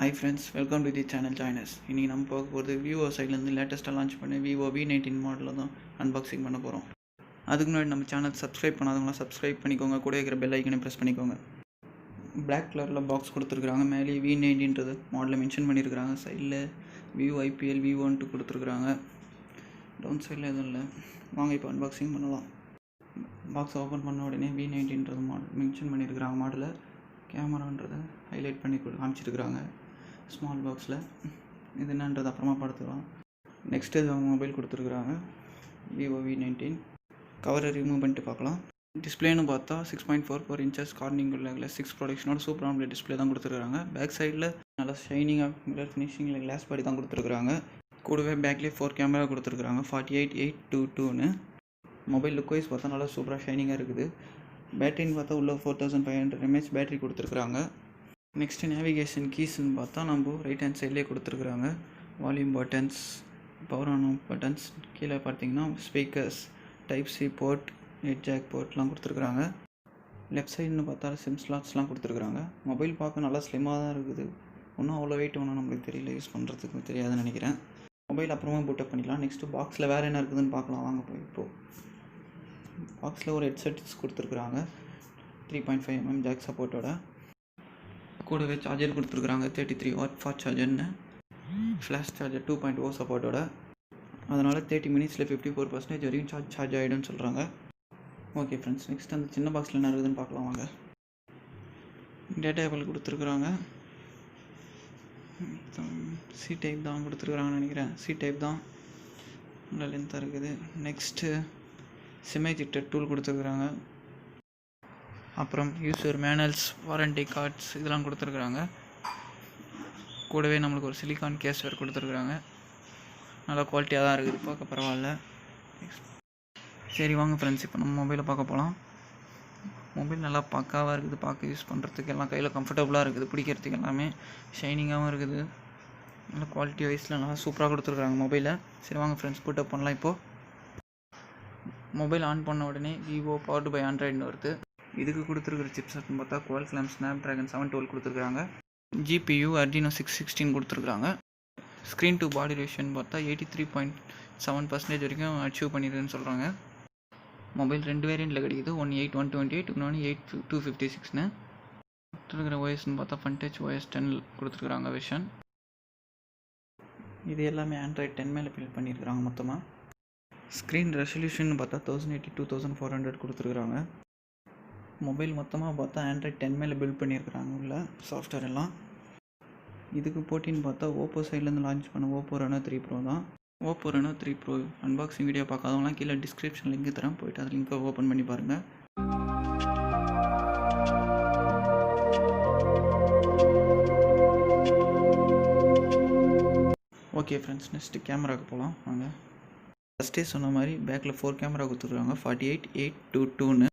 Hi friends, welcome to the channel. Join us. இன்னைக்கு நம்ம பார்க்க போகிறது Vivo சைட்லேருந்து லேட்டஸ்ட்டாக லான்ச் பண்ண Vivo V19 மாடலில் தான் அன்பாக்சிங் பண்ண போகிறோம். அதுக்கு முன்னாடி நம்ம சேனல் சப்ஸ்கிரைப் பண்ணாதவங்களாம் சப்ஸ்கிரைப் பண்ணிக்கோங்க, கூட இருக்கிற பெல் ஐக்கனை ப்ரெஸ் பண்ணிக்கோங்க. பிளாக் கலரில் பாக்ஸ் கொடுத்துருக்குறாங்க. மேலே V19ன்றது மாடலை மென்ஷன் பண்ணியிருக்கிறாங்க. சைடில் Vivo IPL V12 கொடுத்துருக்குறாங்க. டவுன் சைடில் எதுவும் இல்லை. வாங்க இப்போ அன்பாக்சிங் பண்ணலாம். பாக்ஸ் ஓப்பன் பண்ண உடனே V19ன்றது மாடல் மென்ஷன் பண்ணியிருக்கிறாங்க. மாடலை கேமரான்றதை ஹைலைட் பண்ணி காமிச்சிருக்கிறாங்க ஸ்மால் பாக்ஸில். இது என்னன்றது அப்புறமா பார்த்துக்கலாம். நெக்ஸ்ட்டு இது அவங்க மொபைல் கொடுத்துருக்குறாங்க Vivo V19. கவரை ரிமூவ் பண்ணிட்டு பார்க்கலாம். டிஸ்பிளேன்னு பார்த்தா 6.44 inches கார்னிங் உள்ள கிளாஸ் 6 ப்ரொடக்ஷனோட சூப்பர் AMOLED டிஸ்பிளே தான் கொடுத்துருக்காங்க. பேக் சைடில் நல்லா ஷைனிங்காக மிரர் ஃபினிஷிங்கில் கிளாஸ் பாடி தான் கொடுத்துருக்குறாங்க. கூடவே பேக்லேயே 4 கேமரா கொடுத்துருக்குறாங்க 48:822ன்னு. மொபைல் லுக் வைஸ் பார்த்தா நல்லா சூப்பராக ஷைனிங்காக இருக்குது. பேட்டரின்னு பார்த்தா உள்ள 4500 mAh பேட்டரி கொடுத்துருக்குறாங்க. நெக்ஸ்ட்டு நேவிகேஷன் கீஸ்ன்னு பார்த்தா நம்ம ரைட் ஹேண்ட் சைட்லேயே கொடுத்துருக்குறாங்க. Volume buttons, power on off buttons, கீழே பார்த்தீங்கன்னா speakers, type C port, net jack போர்ட்லாம் கொடுத்துருக்குறாங்க. லெஃப்ட் சைடுன்னு பார்த்தா சிம் ஸ்லாட்ஸ்லாம் கொடுத்துருக்குறாங்க. மொபைல் பார்க்க நல்லா ஸ்லிம்மாக தான் இருக்குது. ஒன்றும் அவ்வளோ வெயிட் ஒன்றும் நம்மளுக்கு தெரியல, யூஸ் பண்ணுறதுக்கு தெரியாதுன்னு நினைக்கிறேன். மொபைல் அப்புறமா பூட்டப் பண்ணிக்கலாம். நெக்ஸ்ட்டு பாக்ஸில் வேறு என்ன இருக்குதுன்னு பார்க்கலாம். வாங்க போய் இப்போது பாக்ஸில் ஒரு ஹெட்செட்ஸ் கொடுத்துருக்குறாங்க 3.5 mm ஜாக் சப்போர்ட்டோட. கூடவே சார்ஜர் கொடுத்துருக்குறாங்க 33 watt ஃபாஸ்ட் சார்ஜர்னு. ஃப்ளாஷ் சார்ஜர் 2.0 சப்போர்ட்டோட. அதனால் 30 minutesல 54% வரைக்கும் சார்ஜ் ஆகிடும்னு சொல்கிறாங்க. ஓகே ஃப்ரெண்ட்ஸ், நெக்ஸ்ட் அந்த சின்ன பாக்ஸில் என்ன இருக்குதுன்னு பார்க்கலாம் வாங்க. டேட்டா கேபிள் கொடுத்துருக்குறாங்க. சி டைப் தான் கொடுத்துருக்குறாங்கன்னு நினைக்கிறேன். சி டைப் தான், நல்லா லென்த்தாக இருக்குது. நெக்ஸ்ட்டு சிமேஜிக்டர் டூல் கொடுத்துருக்குறாங்க. அப்புறம் யூசர் மேனுவல்ஸ், வாரண்டி கார்ட்ஸ் இதெல்லாம் கொடுத்துருக்குறாங்க. கூடவே நம்மளுக்கு ஒரு சிலிக்கான் கேஸ் வேறு கொடுத்துருக்குறாங்க. நல்லா குவாலிட்டியாக தான் இருக்குது, பார்க்க பரவாயில்ல. சரி வாங்க ஃப்ரெண்ட்ஸ், இப்போ நம்ம மொபைலை பார்க்க போகலாம். மொபைல் நல்லா பக்காவாக இருக்குது, பார்க்க யூஸ் பண்ணுறதுக்கு எல்லாம் கையில் கம்ஃபர்டபுளாக இருக்குது, பிடிக்கிறதுக்கு எல்லாமே ஷைனிங்காகவும் இருக்குது. நல்லா குவாலிட்டி வைஸில் நல்லா சூப்பராக கொடுத்துருக்குறாங்க மொபைலை. சரி வாங்க ஃப்ரெண்ட்ஸ், பூட்டப் பண்ணலாம். இப்போது மொபைல் ஆன் பண்ண உடனே Vivo பவர்டு பை ஆண்ட்ராய்டுன்னு வருது. இதுக்கு கொடுத்துருக்குற சிப்செட்னு பார்த்தா Qualcomm Snapdragon 712 கொடுத்துருக்குறாங்க. GPU RENO 616 கொடுத்துருக்குறாங்க. ஸ்க்ரீன் டு பாடி ரேஷியோன்னு பார்த்தா 83.7% வரைக்கும் அச்சீவ் பண்ணியிருக்குன்னு சொல்கிறாங்க. மொபைல் 2 வேரியண்ட்டில் கிடைக்குது. ஒன்று 8/128, இன்னொன்று 8/256ன்னு. கொடுத்துருக்குற OSன்னு பார்த்தா ஃபன்டச் OS 10 கொடுத்துருக்குறாங்க வெர்ஷன். இது எல்லாமே ஆண்ட்ராய்டு 10 மேலே பில்ட் பண்ணியிருக்கிறாங்க மொத்தமாக. ஸ்க்ரீன் ரெசல்யூஷன் பார்த்தா 1080x2400 கொடுத்துருக்குறாங்க. மொபைல் மொத்தமாக பார்த்தா ஆண்ட்ராய்டு 10 மேலே பில்ட் பண்ணியிருக்கிறாங்க உள்ள சாஃப்ட்வேர் எல்லாம். இதுக்கு போட்டின்னு பார்த்தா OPPO சைட்லேருந்து லான்ச் பண்ண OPPO RENO 3 Pro தான். OPPO RENO 3 Pro unboxing video பார்க்காதவங்களாம் கீழே டிஸ்கிரிப்ஷன் லிங்க் தரேன், போய்ட்டு அது லிங்கை ஓப்பன் பண்ணி பாருங்கள். ஓகே ஃப்ரெண்ட்ஸ், நெக்ஸ்ட்டு கேமராவுக்கு போகலாம் வாங்க. ஃபஸ்ட்டே சொன்ன மாதிரி பேக்கில் 4 கேமரா கொடுத்துருக்காங்க 48:822ன்னு.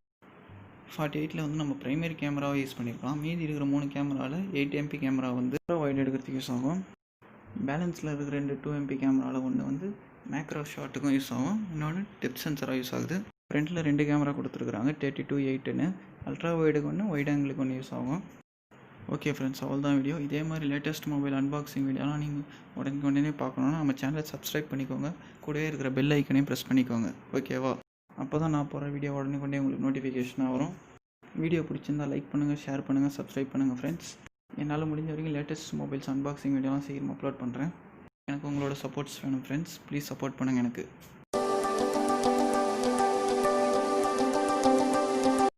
48ல் வந்து நம்ம ப்ரைமரி கேமராவை யூஸ் பண்ணியிருக்கலாம். மீதி இருக்கிற 3 கேமராவில் 8 MP கேமரா வந்து வைட் எடுக்கிறதுக்கு யூஸ் ஆகும். பேலன்ஸில் இருக்கிற 2 2 MP கேமராவில் ஒன்று வந்து மேக்ரோ ஷாட்டுக்கும் யூஸ் ஆகும், இன்னொன்று டெப்த் சென்சராக யூஸ் ஆகுது. ஃப்ரண்ட்டில் 2 கேமரா கொடுத்துருக்குறாங்க 32:8ன்னு. அல்ட்ரா வைடுக்கு ஒன்று, வைட் ஆங்கிளுக்கு ஒன்று யூஸ் ஆகும். ஓகே ஃப்ரெண்ட்ஸ், அவ்வளோதான் வீடியோ. இதே மாதிரி லேட்டஸ்ட் மொபைல் அன்பாக்சிங் வீடியோலாம் நீங்கள் உடனே பார்க்கணுன்னா நம்ம சேனலை சப்ஸ்கிரைப் பண்ணிக்கோங்க, கூடவே இருக்கிற பெல் ஐக்கனையும் ப்ரெஸ் பண்ணிக்கோங்க. ஓகேவா? அப்போ தான் நான் போகிற வீடியோ உடனே உங்களுக்கு நோட்டிஃபிகேஷனாக வரும். வீடியோ பிடிச்சிருந்தால் லைக் பண்ணுங்கள், ஷேர் பண்ணுங்கள், சப்ஸ்கிரைப் பண்ணுங்கள் ஃப்ரெண்ட்ஸ். என்னால் முடிஞ்ச வரைக்கும் லேட்டஸ்ட் மொபைல்ஸ் அன்பாக்சிங் வீடியோலாம் சீக்கிரம் அப்லோட் பண்ணுறேன். எனக்கு உங்களோட சப்போர்ட்ஸ் வேணும் ஃப்ரெண்ட்ஸ். ப்ளீஸ் சப்போர்ட் பண்ணுங்கள் எனக்கு.